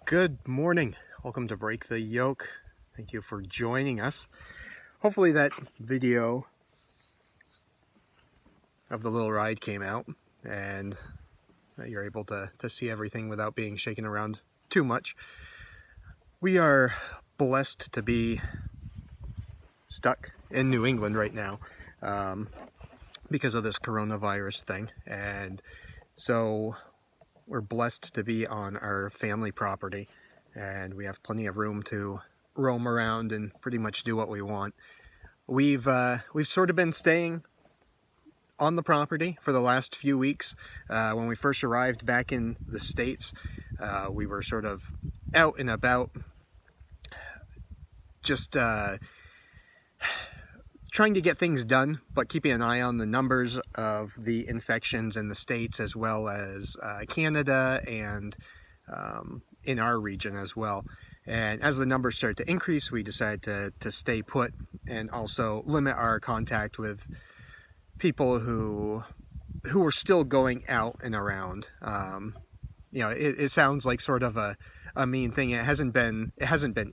Good morning. Welcome to Break the Yoke. Thank you for joining us. Hopefully that video of the little ride came out and that you're able to see everything without being shaken around too much. We are blessed to be stuck in New England right now because of this coronavirus thing, and so we're blessed to be on our family property and we have plenty of room to roam around and pretty much do what we want. We've sort of been staying on the property for the last few weeks. When we first arrived back in the States, we were sort of out and about, just trying to get things done, but keeping an eye on the numbers of the infections in the States as well as Canada and in our region as well. And as the numbers started to increase, we decided to stay put and also limit our contact with people who were still going out and around. It sounds like sort of a mean thing. It hasn't been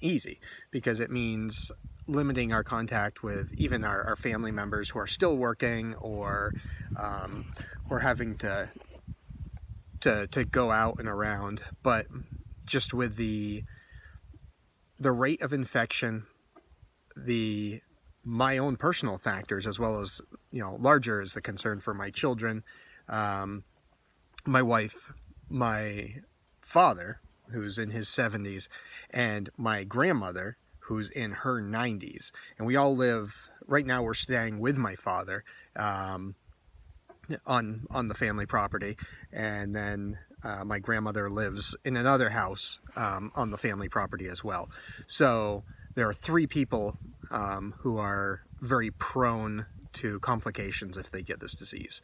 easy, because it means limiting our contact with even our family members who are still working or having to go out and around. But just with the rate of infection, my own personal factors, as well as, larger is the concern for my children, my wife, my father, who's in his 70s, and my grandmother, who's in her 90s. And we all live, right now we're staying with my father on the family property, and then my grandmother lives in another house on the family property as well. So there are three people who are very prone to complications if they get this disease.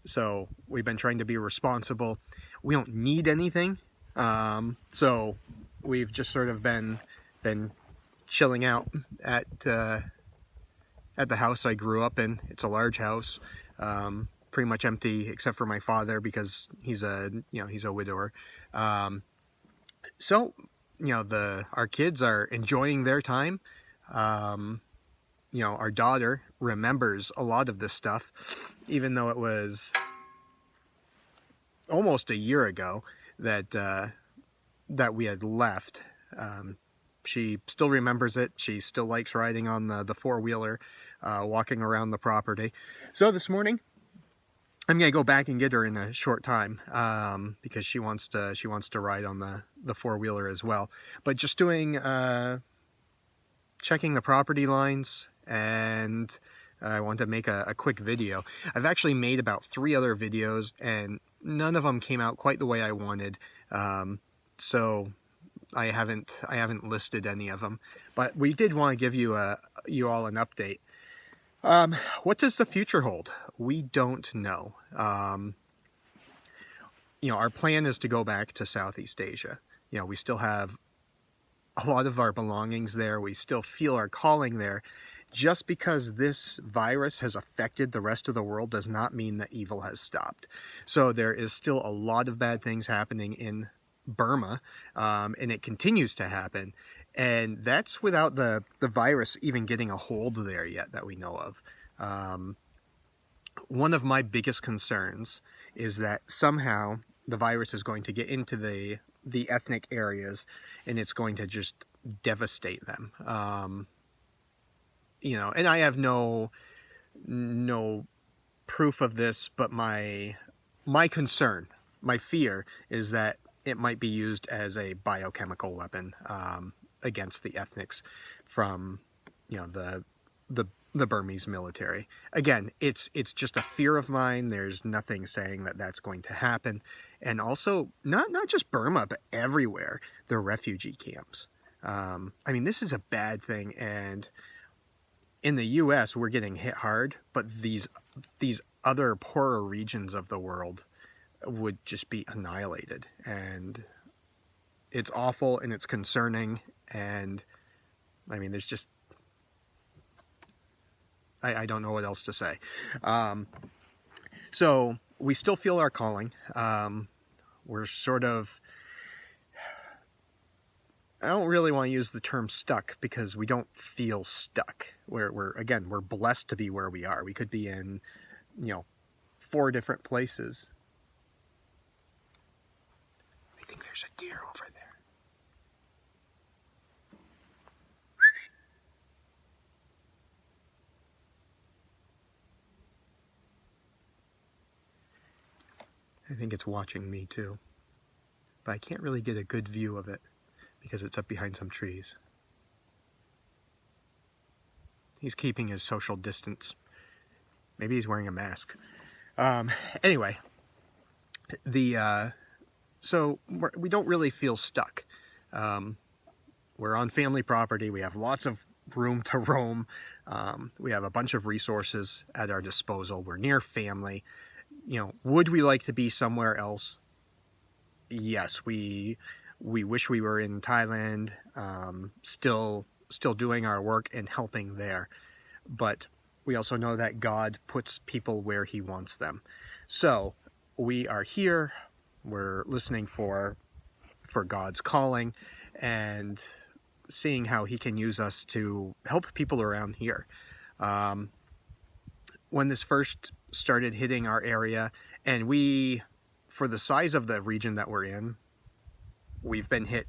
So we've been trying to be responsible. We don't need anything, so we've just sort of been chilling out at the house I grew up in. It's a large house, pretty much empty except for my father, because he's a widower. So our kids are enjoying their time. Our daughter remembers a lot of this stuff, even though it was almost a year ago that we had left. She still remembers it. She still likes riding on the four-wheeler, walking around the property. So this morning, I'm gonna go back and get her in a short time, because she wants to ride on the four-wheeler as well. But just doing checking the property lines, and I want to make a quick video. I've actually made about 3 other videos, and none of them came out quite the way I wanted. So I haven't listed any of them, but we did want to give you all an update. What does the future hold? We don't know. Our plan is to go back to Southeast Asia. We still have a lot of our belongings there. We still feel our calling there. Just because this virus has affected the rest of the world does not mean that evil has stopped. So there is still a lot of bad things happening in Burma, and it continues to happen. And that's without the virus even getting a hold there yet that we know of. One of my biggest concerns is that somehow the virus is going to get into the ethnic areas and it's going to just devastate them. And I have no proof of this, but my concern, my fear, is that it might be used as a biochemical weapon against the ethnics from the Burmese military. Again, it's just a fear of mine. There's nothing saying that that's going to happen. And also, not just Burma, but everywhere, the refugee camps. This is a bad thing, and in the U.S. we're getting hit hard, but these other poorer regions of the world would just be annihilated, and it's awful and it's concerning. And there's just, I don't know what else to say. So we still feel our calling. We're sort of I don't really want to use the term stuck because we don't feel stuck. We're blessed to be where we are. We could be in, 4 different places. I think there's a deer over there. I think it's watching me too, but I can't really get a good view of it because it's up behind some trees. He's keeping his social distance. Maybe he's wearing a mask. Anyway, so we don't really feel stuck. We're on family property. We have lots of room to roam. We have a bunch of resources at our disposal. We're near family. Would we like to be somewhere else? Yes, we wish we were in Thailand, still doing our work and helping there. But we also know that God puts people where he wants them. So we are here. We're listening for God's calling and seeing how he can use us to help people around here. When this first started hitting our area, and for the size of the region that we're in, we've been hit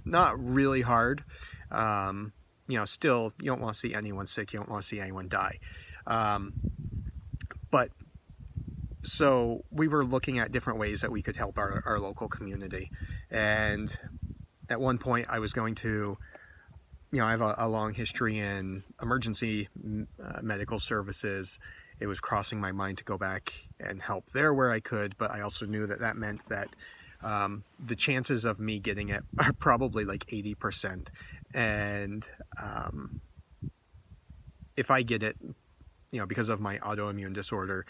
not really hard. Still, you don't want to see anyone sick. You don't want to see anyone die. But so we were looking at different ways that we could help our local community. And at one point I was going to, I have a long history in emergency medical services. It was crossing my mind to go back and help there where I could, but I also knew that meant that the chances of me getting it are probably like 80%. And if I get it, because of my autoimmune disorder,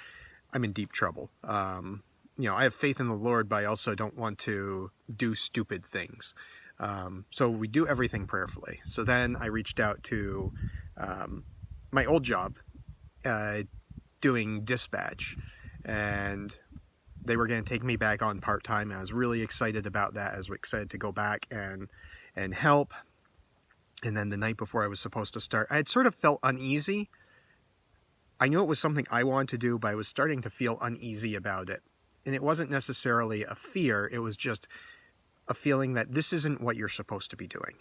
I'm in deep trouble. I have faith in the Lord, but I also don't want to do stupid things. So we do everything prayerfully. So then I reached out to my old job doing dispatch, and they were going to take me back on part-time. And I was really excited about that. I was excited to go back and help. And then the night before I was supposed to start, I had sort of felt uneasy. I knew it was something I wanted to do, but I was starting to feel uneasy about it. And it wasn't necessarily a fear. It was just a feeling that this isn't what you're supposed to be doing.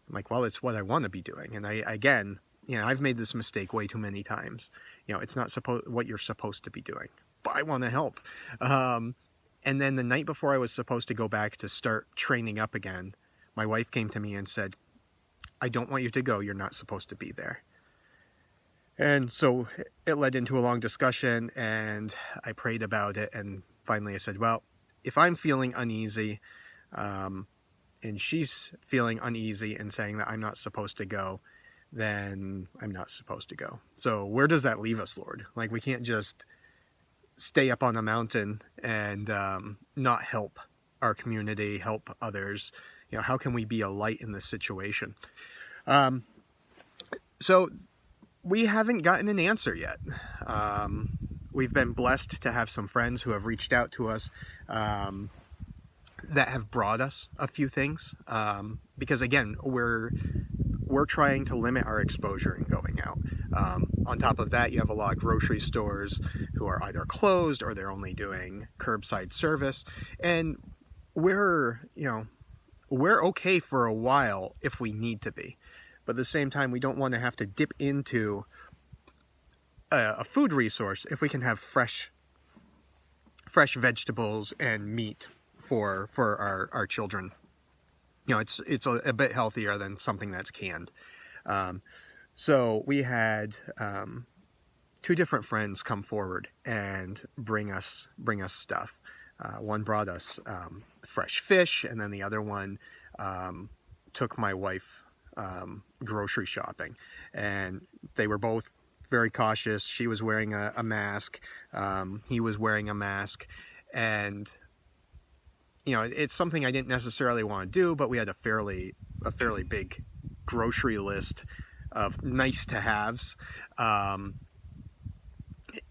I'm like, well, it's what I want to be doing. And I've made this mistake way too many times. It's not what you're supposed to be doing, but I want to help. And then the night before I was supposed to go back to start training up again, my wife came to me and said, I don't want you to go. You're not supposed to be there. And so it led into a long discussion, and I prayed about it. And finally I said, well, if I'm feeling uneasy, and she's feeling uneasy and saying that I'm not supposed to go, then I'm not supposed to go. So where does that leave us, Lord? Like, we can't just stay up on a mountain and not help our community, help others. How can we be a light in this situation? So we haven't gotten an answer yet. We've been blessed to have some friends who have reached out to us that have brought us a few things. Because again, we're trying to limit our exposure in going out. On top of that, you have a lot of grocery stores who are either closed or they're only doing curbside service. And we're okay for a while if we need to be. But at the same time, we don't want to have to dip into a food resource if we can have fresh vegetables and meat for our children. It's a bit healthier than something that's canned. So we had 2 different friends come forward and bring us stuff. One brought us fresh fish, and then the other one took my wife grocery shopping. And they were both very cautious. She was wearing a mask. He was wearing a mask. And it's something I didn't necessarily want to do, but we had a fairly big grocery list of nice to haves. And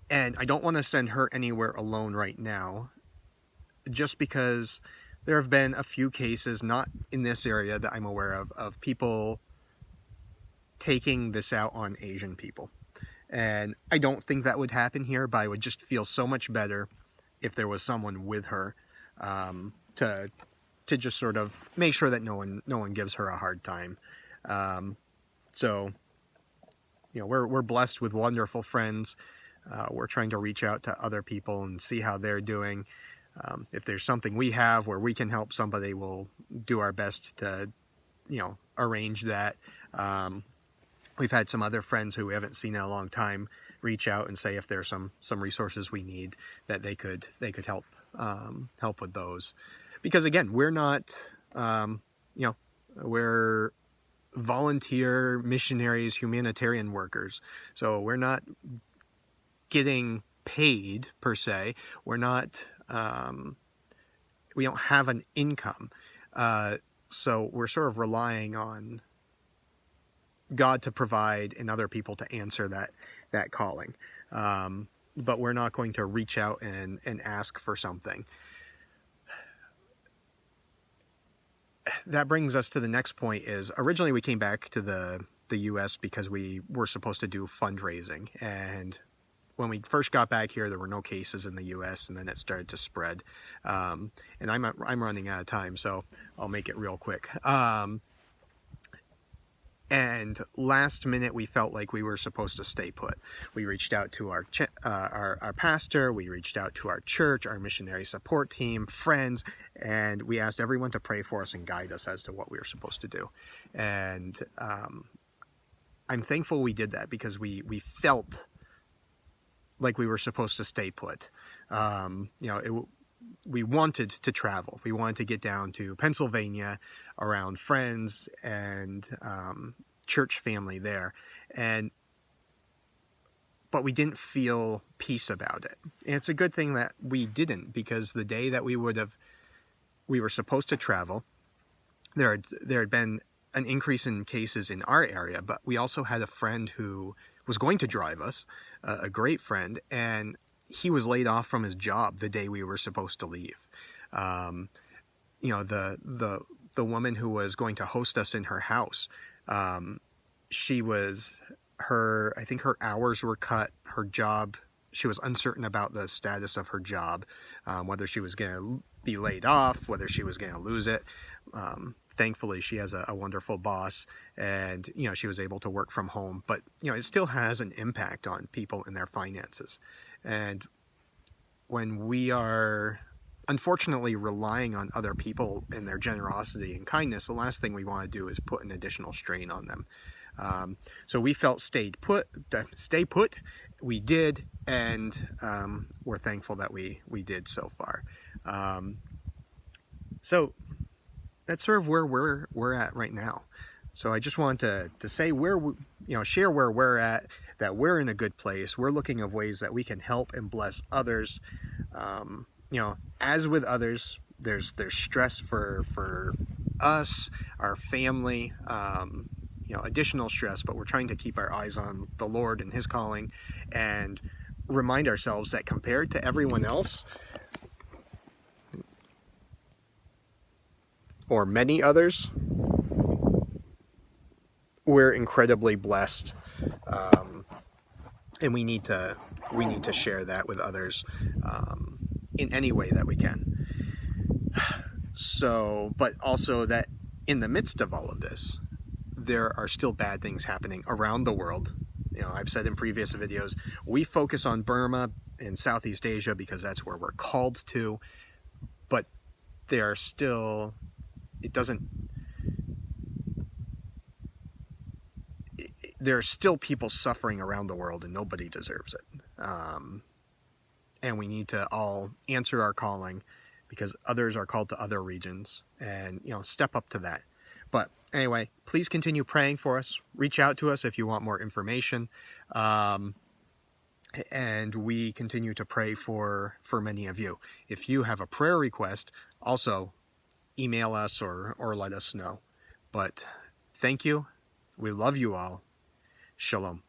I don't want to send her anywhere alone right now, just because there have been a few cases, not in this area that I'm aware of people taking this out on Asian people. And I don't think that would happen here, but I would just feel so much better if there was someone with her to just sort of make sure that no one gives her a hard time. So, you know, we're blessed with wonderful friends. We're trying to reach out to other people and see how they're doing. If there's something we have where we can help somebody, we'll do our best to, you know, arrange that. We've had some other friends who we haven't seen in a long time reach out and say if there's some resources we need that they could help help with those. Because again, we're not, you know, we're volunteer missionaries, humanitarian workers. So we're not getting paid per se. We're not, we don't have an income. So we're sort of relying on God to provide and other people to answer that calling. But we're not going to reach out and ask for something. That brings us to the next point. Is originally we came back to the US because we were supposed to do fundraising, and when we first got back here there were no cases in the US, and then it started to spread. And I'm running out of time, so I'll make it real quick. And last minute we felt like we were supposed to stay put. We reached out to our pastor, we reached out to our church, our missionary support team, friends, and we asked everyone to pray for us and guide us as to what we were supposed to do. And I'm thankful we did that, because we felt like we were supposed to stay put. You know, we wanted to travel. We wanted to get down to Pennsylvania around friends and church family there. But we didn't feel peace about it. And it's a good thing that we didn't, because the day that we were supposed to travel, there had been an increase in cases in our area, but we also had a friend who was going to drive us, a great friend, and he was laid off from his job the day we were supposed to leave. You know, the woman who was going to host us in her house, I think her hours were cut, her job, she was uncertain about the status of her job, whether she was going to be laid off, whether she was going to lose it. Thankfully, she has a wonderful boss, and, you know, she was able to work from home, but, you know, it still has an impact on people and their finances. And when we are unfortunately relying on other people and their generosity and kindness, the last thing we want to do is put an additional strain on them. So we felt stay put. We did, and we're thankful that we did so far. So that's sort of where we're at right now. So I just wanted to say share where we're at, that we're in a good place. We're looking of ways that we can help and bless others. You know, as with others, there's stress for us, our family, you know, additional stress, but we're trying to keep our eyes on the Lord and His calling, and remind ourselves that compared to everyone else, or many others, we're incredibly blessed, and we need to share that with others in any way that we can. So, but also that in the midst of all of this, there are still bad things happening around the world. You know, I've said in previous videos, we focus on Burma and Southeast Asia because that's where we're called to, but there are still, there are still people suffering around the world, and nobody deserves it. And we need to all answer our calling, because others are called to other regions, and, you know, step up to that. But anyway, please continue praying for us. Reach out to us if you want more information. And we continue to pray for many of you. If you have a prayer request, also email us or let us know. But thank you. We love you all. Shalom.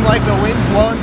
like the wind blowing